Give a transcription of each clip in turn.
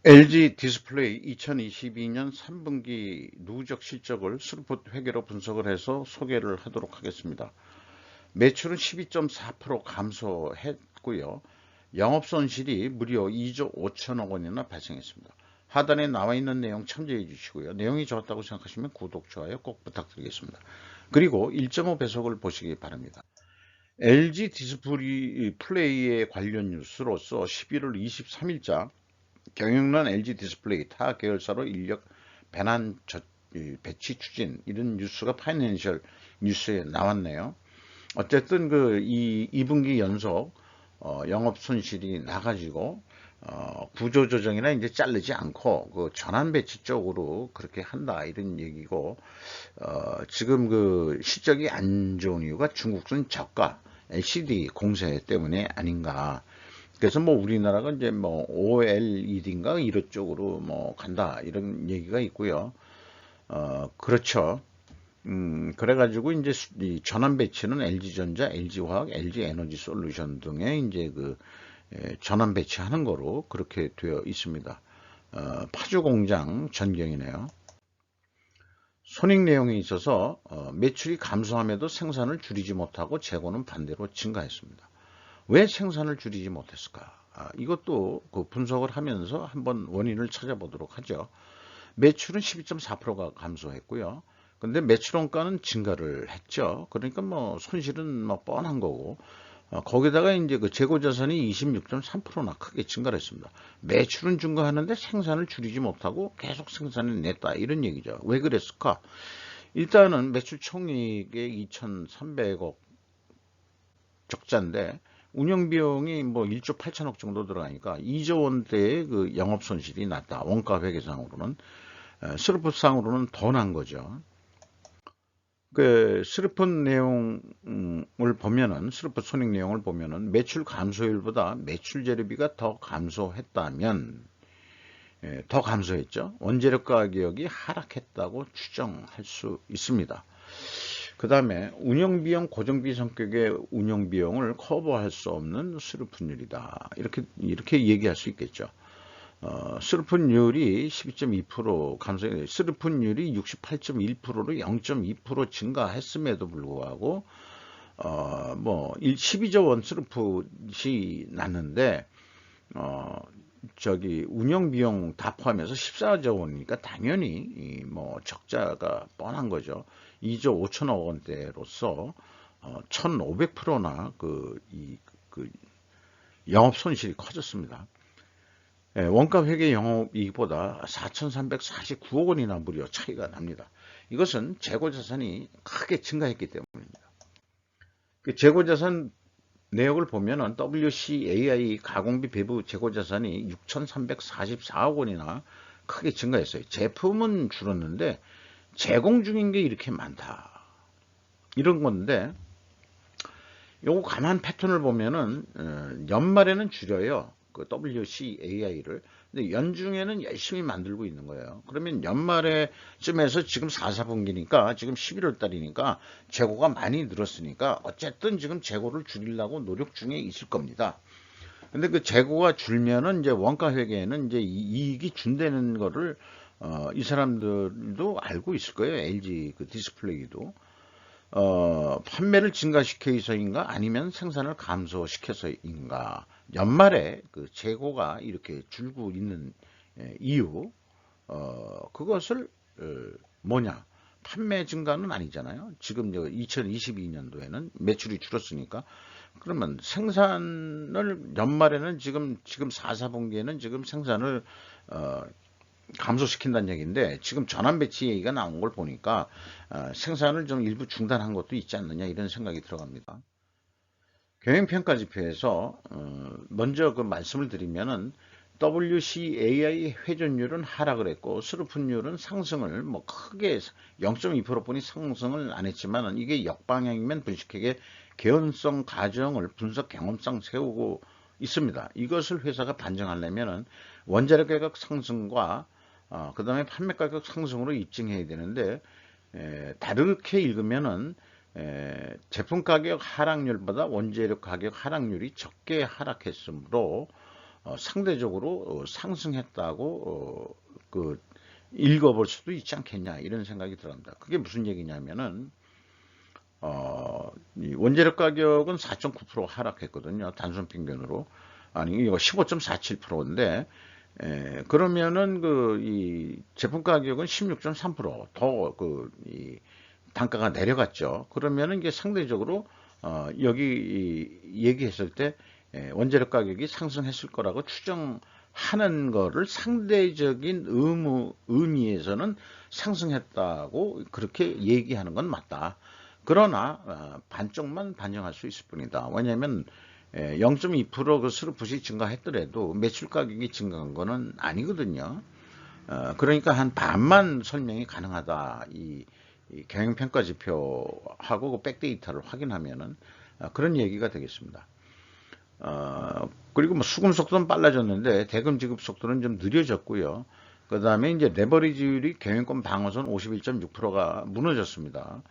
LG 디스플레이 2022년 3분기 누적 실적을 스루풋 회계로 분석을 해서 소개를 하도록 하겠습니다. 매출은 12.4% 감소했고요. 영업손실이 무려 2조 5천억 원이나 발생했습니다. 하단에 나와 있는 내용 참조해 주시고요. 내용이 좋았다고 생각하시면 구독, 좋아요 꼭 부탁드리겠습니다. 그리고 1.5배속을 보시기 바랍니다. LG 디스플레이의 관련 뉴스로서 11월 23일자 경영난 LG 디스플레이 타 계열사로 인력 배난 배치 추진 이런 뉴스가 파이낸셜 뉴스에 나왔네요. 어쨌든 그 2분기 연속 영업 손실이 나가지고 구조조정이나 이제 자르지 않고 그 전환 배치 쪽으로 그렇게 한다 이런 얘기고, 지금 그 실적이 안 좋은 이유가 중국산 저가 LCD 공세 때문에 아닌가. 그래서 뭐 우리나라가 이제 뭐 OLED인가 이런 쪽으로 뭐 간다 이런 얘기가 있고요. 그렇죠. 그래가지고 이제 이 전환 배치는 LG전자, LG화학, LG에너지솔루션 등의 이제 그 전환 배치하는 거로 그렇게 되어 있습니다. 파주 공장 전경이네요. 손익 내용에 있어서 매출이 감소함에도 생산을 줄이지 못하고 재고는 반대로 증가했습니다. 왜 생산을 줄이지 못했을까? 이것도 그 분석을 하면서 한번 원인을 찾아보도록 하죠. 매출은 12.4%가 감소했고요. 근데 매출 원가는 증가를 했죠. 그러니까 뭐 손실은 뭐 뻔한 거고, 거기다가 이제 그 재고 자산이 26.3%나 크게 증가를 했습니다. 매출은 증가하는데 생산을 줄이지 못하고 계속 생산을 냈다 이런 얘기죠. 왜 그랬을까? 일단은 매출 총이익의 2,300억 적자인데 운영비용이 뭐 1조 8천억 정도 들어가니까 2조 원대의 그 영업 손실이 났다. 원가 회계상으로는. 스루풋상으로는 더 난 거죠. 그 스루풋 내용을 보면은, 스루풋 손익 내용을 보면은 매출 감소율보다 매출 재료비가 더 감소했다면, 더 감소했죠. 원재료 가격이 하락했다고 추정할 수 있습니다. 그 다음에 운영비용, 고정비 성격의 운영비용을 커버할 수 없는 스루풋률이다. 이렇게 얘기할 수 있겠죠. 스루풋률이 12.2% 감소, 스루풋률이 68.1%로 0.2% 증가했음에도 불구하고, 뭐, 12조 원 스루풋이 났는데, 운영비용 다 포함해서 14조 원이니까 당연히 뭐 적자가 뻔한 거죠. 2조 5천억 원대로서 1,500%나 그 영업 손실이 커졌습니다. 원가 회계 영업이익보다 4,349억 원이나 무려 차이가 납니다. 이것은 재고자산이 크게 증가했기 때문입니다. 그 재고자산 내역을 보면은 WCAI 가공비 배부 재고자산이 6,344억 원이나 크게 증가했어요. 제품은 줄었는데 제공 중인 게 이렇게 많다. 이런 건데, 요거 가만 패턴을 보면은 연말에는 줄여요. 그 WCAI를. 근데 연중에는 열심히 만들고 있는 거예요. 그러면 연말에쯤에서 지금 4, 4분기니까 지금 11월 달이니까 재고가 많이 늘었으니까 어쨌든 지금 재고를 줄이려고 노력 중에 있을 겁니다. 근데 그 재고가 줄면은 이제 원가 회계에는 이제 이익이 준다는 거를 이 사람들도 알고 있을 거예요. LG 그 디스플레이도. 판매를 증가시켜서인가 아니면 생산을 감소시켜서인가, 연말에 그 재고가 이렇게 줄고 있는 이유, 그것을 뭐냐, 판매 증가는 아니잖아요. 지금 2022년도에는 매출이 줄었으니까. 그러면 생산을 연말에는 지금 4, 4분기에는 지금 생산을 감소시킨다는 얘기인데, 지금 전환 배치 얘기가 나온 걸 보니까 생산을 좀 일부 중단한 것도 있지 않느냐 이런 생각이 들어갑니다. 경영평가지표에서 먼저 그 말씀을 드리면은 WCAI 회전율은 하락을 했고 스루풋률은 상승을 뭐 크게 0.2%뿐이 상승을 안 했지만, 이게 역방향이면 분식회계 개연성 가정을 분석 경험상 세우고 있습니다. 이것을 회사가 반증하려면은 원자력 가격 상승과 그 다음에 판매 가격 상승으로 입증해야 되는데, 다르게 읽으면은 제품 가격 하락률보다 원재료 가격 하락률이 적게 하락했으므로 상대적으로 상승했다고 그 읽어볼 수도 있지 않겠냐 이런 생각이 들어갑니다. 그게 무슨 얘기냐면은 이 원재료 가격은 4.9% 하락했거든요. 단순 평균으로. 아니 이거 15.47%인데 그러면은 이 제품 가격은 16.3%더 이 단가가 내려갔죠. 그러면은 이게 상대적으로 여기 얘기했을 때 원재료 가격이 상승했을 거라고 추정하는 거를 상대적인 의미에서는 상승했다고 그렇게 얘기하는 건 맞다. 그러나 반쪽만 반영할 수 있을 뿐이다. 왜냐하면 0.2% 스루풋이 증가했더라도 매출 가격이 증가한 거는 아니거든요. 그러니까 한 반만 설명이 가능하다. 이 경영평가 지표하고 그 백데이터를 확인하면은 그런 얘기가 되겠습니다. 그리고 뭐 수금 속도는 빨라졌는데 대금 지급 속도는 좀 느려졌고요. 그 다음에 이제 레버리지율이 경영권 방어선 51.6%가 무너졌습니다.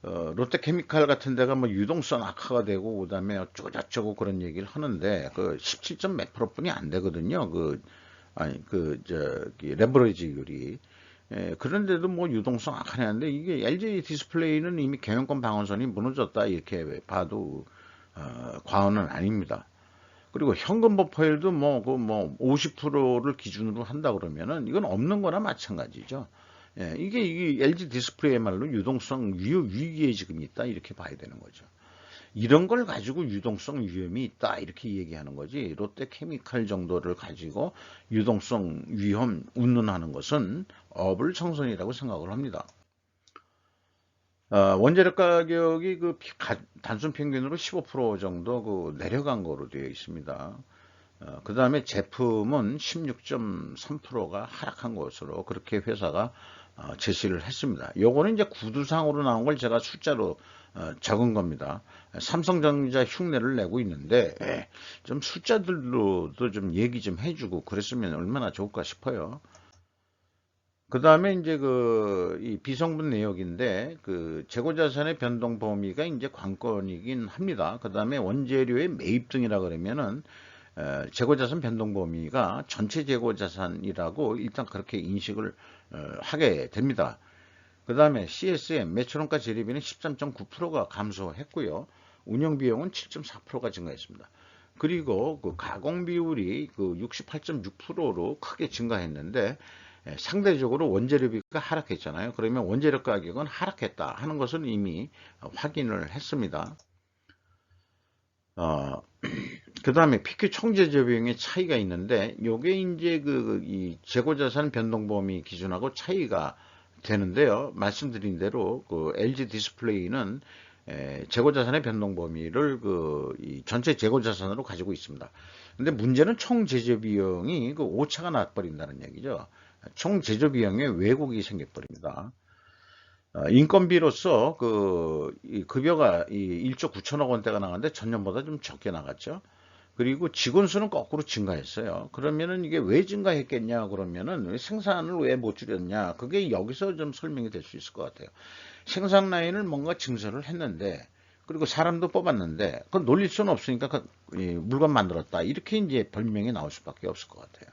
롯데케미칼 같은 데가 뭐 유동성 악화가 되고 그다음에 어쩌고저쩌고 그런 얘기를 하는데 그 17점 몇 프로뿐이 안 되거든요. 레버리지율이. 그런데도 뭐 유동성 악화하는데 이게 LG 디스플레이는 이미 경영권 방어선이 무너졌다 이렇게 봐도 과언은 아닙니다. 그리고 현금 버퍼율도 뭐 50%를 기준으로 한다 그러면은 이건 없는 거나 마찬가지죠. 이게 LG 디스플레이야말로 유동성 위기에 지금 있다 이렇게 봐야 되는 거죠. 이런 걸 가지고 유동성 위험이 있다 이렇게 얘기하는 거지 롯데케미칼 정도를 가지고 유동성 위험 운운하는 것은 어불청선이라고 생각을 합니다. 원재료 가격이 단순 평균으로 15% 정도 내려간 거로 되어 있습니다. 그 다음에 제품은 16.3%가 하락한 것으로 그렇게 회사가 제시를 했습니다. 요거는 이제 구두상으로 나온 걸 제가 숫자로 적은 겁니다. 삼성전자 흉내를 내고 있는데 좀 숫자들로도 좀 얘기 좀 해주고 그랬으면 얼마나 좋을까 싶어요. 그 다음에 이제 이 비성분 내역인데 재고자산의 변동 범위가 이제 관건이긴 합니다. 그 다음에 원재료의 매입 등이라 그러면은 재고자산 변동 범위가 전체 재고자산이라고 일단 그렇게 인식을 하게 됩니다. 그 다음에 CSM 매출원가 재료비는 13.9%가 감소했고요. 운영비용은 7.4%가 증가했습니다. 그리고 가공 비율이 68.6%로 크게 증가했는데 상대적으로 원재료비가 하락했잖아요. 그러면 원재료 가격은 하락했다 하는 것을 이미 확인을 했습니다. 그 다음에 PQ 총재료 비용의 차이가 있는데 요게 이제 이 재고자산 변동 범위 기준하고 차이가 되는데요. 말씀드린 대로 LG 디스플레이는 재고자산의 변동 범위를 이 전체 재고자산으로 가지고 있습니다. 근데 문제는 총 제조 비용이 오차가 나버린다는 얘기죠. 총 제조 비용에 왜곡이 생겨버립니다. 인건비로서 이 급여가 1조 9천억 원대가 나갔는데 전년보다 좀 적게 나갔죠. 그리고 직원 수는 거꾸로 증가했어요. 그러면은 이게 왜 증가했겠냐 그러면은 생산을 왜 못 줄였냐 그게 여기서 좀 설명이 될 수 있을 것 같아요. 생산 라인을 뭔가 증설을 했는데 그리고 사람도 뽑았는데 그건 놀릴 수는 없으니까 물건 만들었다 이렇게 이제 별명이 나올 수밖에 없을 것 같아요.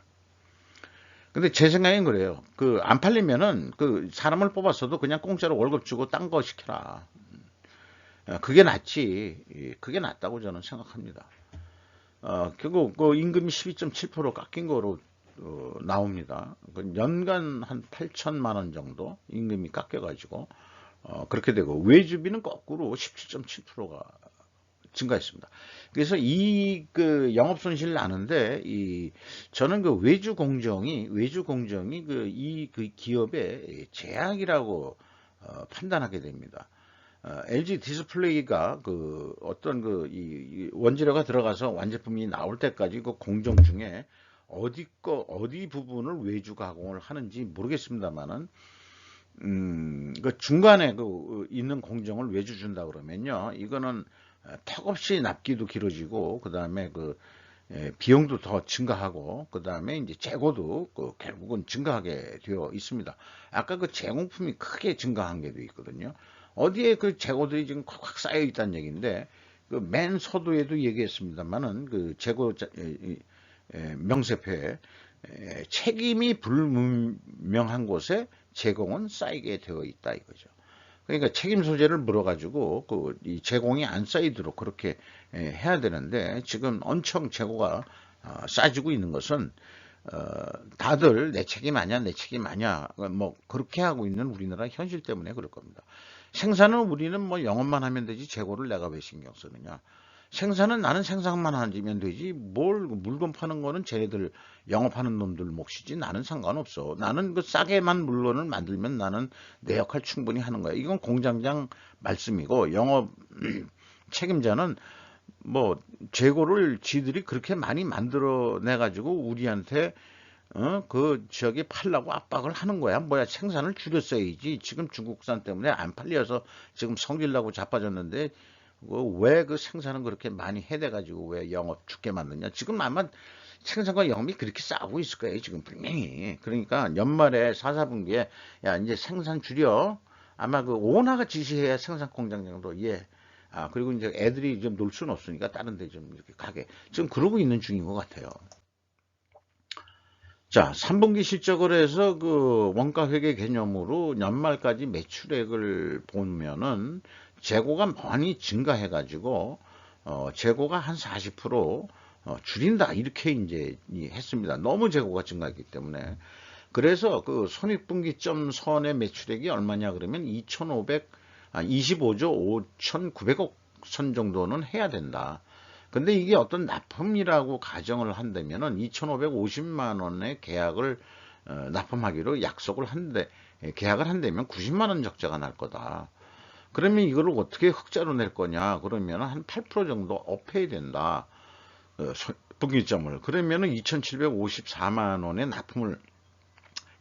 근데 제 생각엔 그래요. 안 팔리면은 사람을 뽑았어도 그냥 공짜로 월급 주고 딴 거 시켜라. 그게 낫지. 그게 낫다고 저는 생각합니다. 결국 임금이 12.7% 깎인 거로 나옵니다. 연간 한 8천만 원 정도 임금이 깎여가지고 그렇게 되고 외주비는 거꾸로 17.7%가 증가했습니다. 그래서 영업 손실 나는데 저는 외주 공정이 이 기업의 제약이라고 판단하게 됩니다. LG 디스플레이가 어떤 이 원재료가 들어가서 완제품이 나올 때까지 공정 중에 어디 부분을 외주 가공을 하는지 모르겠습니다만은 중간에 있는 공정을 외주 준다 그러면요 이거는 턱없이 납기도 길어지고 그 다음에 비용도 더 증가하고 그 다음에 이제 재고도 결국은 증가하게 되어 있습니다. 아까 제공품이 크게 증가한 게 되어 있거든요. 어디에 재고들이 지금 콱콱 쌓여 있다는 얘기인데 맨 서두에도 얘기했습니다만은 재고 명세표에 책임이 불분명한 곳에 제공은 쌓이게 되어 있다 이거죠. 그러니까 책임 소재를 물어가지고 이 제공이 안 쌓이도록 그렇게 해야 되는데 지금 엄청 재고가 쌓여지고 있는 것은 다들 내 책임 아니야, 내 책임 아니야, 뭐 그렇게 하고 있는 우리나라 현실 때문에 그럴 겁니다. 생산은 우리는 뭐 영업만 하면 되지 재고를 내가 왜 신경 쓰느냐. 생산은 나는 생산만 하면 되지 뭘 물건 파는 거는 쟤네들 영업하는 놈들 몫이지 나는 상관없어. 나는 그 싸게만 물건을 만들면 나는 내 역할 충분히 하는 거야. 이건 공장장 말씀이고 영업 책임자는 뭐 재고를 지들이 그렇게 많이 만들어내 가지고 우리한테 그 지역에 팔라고 압박을 하는 거야. 뭐야 생산을 줄였어야지. 지금 중국산 때문에 안 팔려서 지금 성질나고 자빠졌는데 왜 그 생산은 그렇게 많이 해대 가지고 왜 영업 죽게 만드냐. 지금 아마 생산과 영업이 그렇게 싸우고 있을 거예요. 지금 분명히. 그러니까 연말에 4, 4분기에 야 이제 생산 줄여. 아마 그 오나가 지시해야 생산 공장장도 예. 그리고 이제 애들이 좀 놀 수는 없으니까 다른 데 좀 이렇게 가게. 지금 그러고 있는 중인 것 같아요. 자, 3분기 실적을 해서 그 원가 회계 개념으로 연말까지 매출액을 보면은 재고가 많이 증가해 가지고 재고가 한 40% 줄인다 이렇게 이제 했습니다. 너무 재고가 증가했기 때문에. 그래서 그 손익분기점 선의 매출액이 얼마냐 그러면 25조 5,900억 선 정도는 해야 된다. 근데 이게 어떤 납품이라고 가정을 한다면은 2,550만 원의 계약을 납품하기로 약속을 한데 계약을 한다면 90만 원 적자가 날 거다. 그러면 이거를 어떻게 흑자로 낼 거냐? 그러면 한 8% 정도 업해야 된다. 분기점을. 그러면은 2,754만 원의 납품을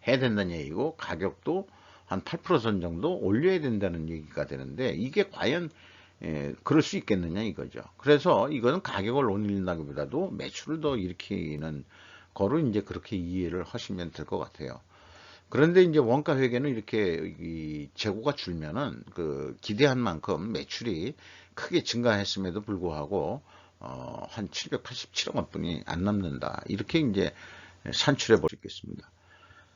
해야 된다는 얘기고 가격도 한 8%선 정도 올려야 된다는 얘기가 되는데 이게 과연 그럴 수 있겠느냐 이거죠. 그래서 이거는 가격을 올린다기보다도 매출을 더 일으키는 거로 이제 그렇게 이해를 하시면 될 것 같아요. 그런데 이제 원가 회계는 이렇게 이 재고가 줄면은 그 기대한 만큼 매출이 크게 증가했음에도 불구하고 한 787억 원뿐이 안 남는다. 이렇게 이제 산출해 볼 수 있겠습니다.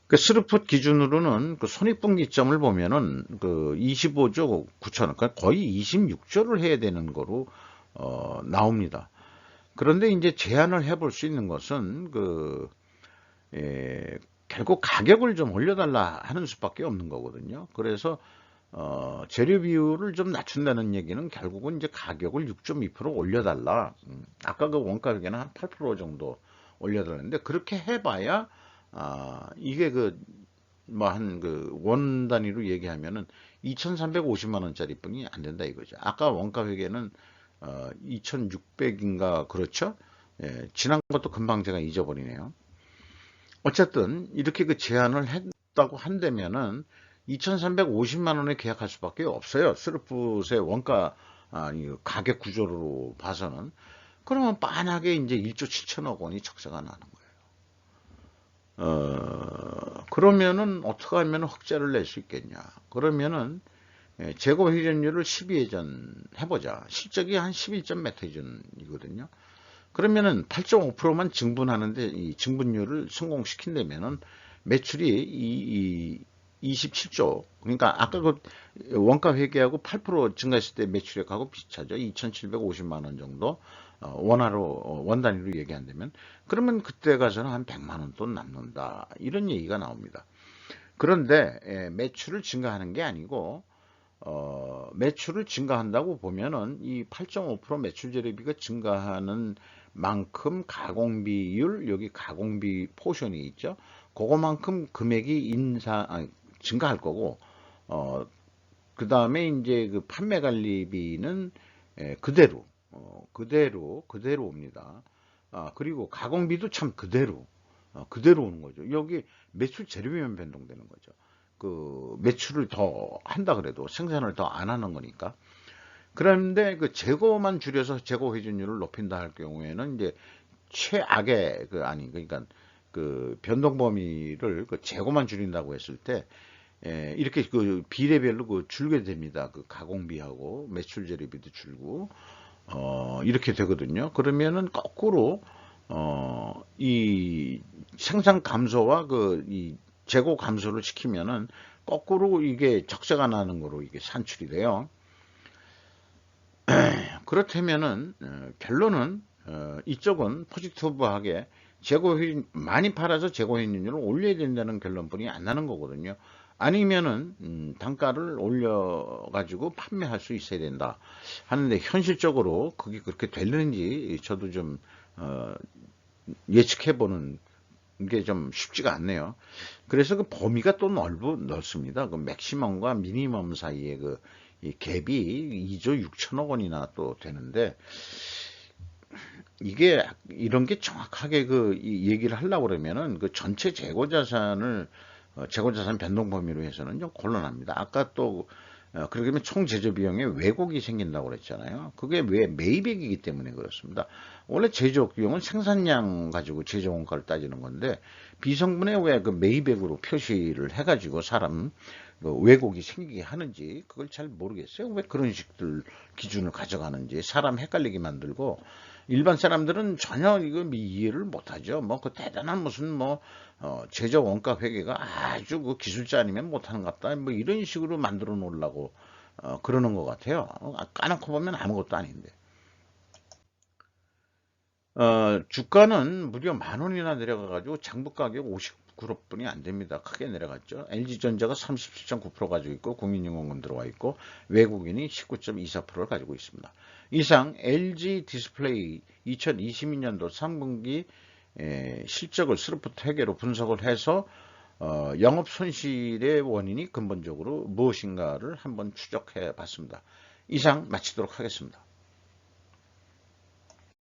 그 스루풋 기준으로는 그 손익분기점을 보면은 그 25조 9천억, 그러니까 거의 26조를 해야 되는 거로 나옵니다. 그런데 이제 제안을 해볼 수 있는 것은 결국 가격을 좀 올려달라 하는 수밖에 없는 거거든요. 그래서 재료 비율을 좀 낮춘다는 얘기는 결국은 이제 가격을 6.2% 올려달라. 아까 그 원가 회계는 한 8% 정도 올려달라는데 그렇게 해봐야 이게 뭐 원 단위로 얘기하면은 2,350만 원짜리 뿐이 안 된다 이거죠. 아까 원가 회계는 2,600인가 그렇죠? 예, 지난 것도 금방 제가 잊어버리네요. 어쨌든 이렇게 그 제안을 했다고 한다면은 2,350만 원에 계약할 수밖에 없어요. 스루풋의 원가 가격 구조로 봐서는. 그러면 빤하게 이제 1조 7천억 원이 적자가 나는 거예요. 그러면은 어떻게 하면 흑자를 낼 수 있겠냐? 그러면은 재고 회전율을 12회전 해보자. 실적이 한 11점 몇 회전이거든요. 그러면은 8.5%만 증분하는데 이 증분율을 성공시킨다면은 매출이 27조. 그러니까 아까 그 원가 회계하고 8% 증가했을 때 매출액하고 비슷하죠. 2,750만 원 정도. 원 단위로 얘기한다면 그러면 그때 가서는 한 100만 원 돈 남는다 이런 얘기가 나옵니다. 그런데 매출을 증가하는 게 아니고 매출을 증가한다고 보면은 이 8.5% 매출 재료비가 증가하는 만큼 가공비율 여기 가공비 포션이 있죠. 그거만큼 금액이 증가할 거고 그 다음에 이제 그 판매 관리비는 그대로 옵니다. 그리고 가공비도 참 그대로 오는 거죠. 여기 매출 재료비만 변동되는 거죠. 그 매출을 더 한다 그래도 생산을 더 안 하는 거니까. 그런데 그 재고만 줄여서 재고 회전율을 높인다 할 경우에는 이제 최악의 그러니까 그 변동 범위를 그 재고만 줄인다고 했을 때 이렇게 그 비례별로 그 줄게 됩니다. 그 가공비하고 매출 재료비도 줄고 이렇게 되거든요. 그러면은 거꾸로 이 생산 감소와 이 재고 감소를 시키면은 거꾸로 이게 적자가 나는 거로 이게 산출이 돼요. 그렇다면은 결론은 이쪽은 포지티브하게 재고효율 많이 팔아서 재고효율을 올려야 된다는 결론뿐이 안 나는 거거든요. 아니면은 단가를 올려 가지고 판매할 수 있어야 된다 하는데, 현실적으로 그게 그렇게 되는지 저도 좀 예측해 보는 게 좀 쉽지가 않네요. 그래서 그 범위가 또 넓습니다. 그 맥시멈과 미니멈 사이에 이 갭이 2조 6천억 원이나 또 되는데, 이게 이런 게 정확하게 이 얘기를 하려고 그러면은 그 전체 재고자산 변동 범위로 해서는 좀 곤란합니다. 아까 또 그렇게 되면 총 제조 비용에 왜곡이 생긴다고 그랬잖아요. 그게 왜 매입액이기 때문에 그렇습니다. 원래 제조 비용은 생산량 가지고 제조 원가를 따지는 건데, 비성분에 왜 그 매입액으로 표시를 해가지고 사람 왜곡이 생기게 하는지 그걸 잘 모르겠어요. 왜 그런 식들 기준을 가져가는지 사람 헷갈리게 만들고, 일반 사람들은 전혀 이거 이해를 못하죠. 뭐 그 대단한 무슨 제조 원가 회계가 아주 그 기술자 아니면 못하는 것 같다, 뭐 이런 식으로 만들어 놓으려고 그러는 것 같아요. 까놓고 보면 아무것도 아닌데. 주가는 무려 10,000원이나 내려가가지고 장부 가격 59%뿐이 안 됩니다. 크게 내려갔죠. LG전자가 37.9% 가지고 있고, 국민연금은 들어와 있고, 외국인이 19.24%를 가지고 있습니다. 이상 LG 디스플레이 2022년도 3분기 실적을 스루프트 회계로 분석을 해서 영업 손실의 원인이 근본적으로 무엇인가를 한번 추적해 봤습니다. 이상 마치도록 하겠습니다.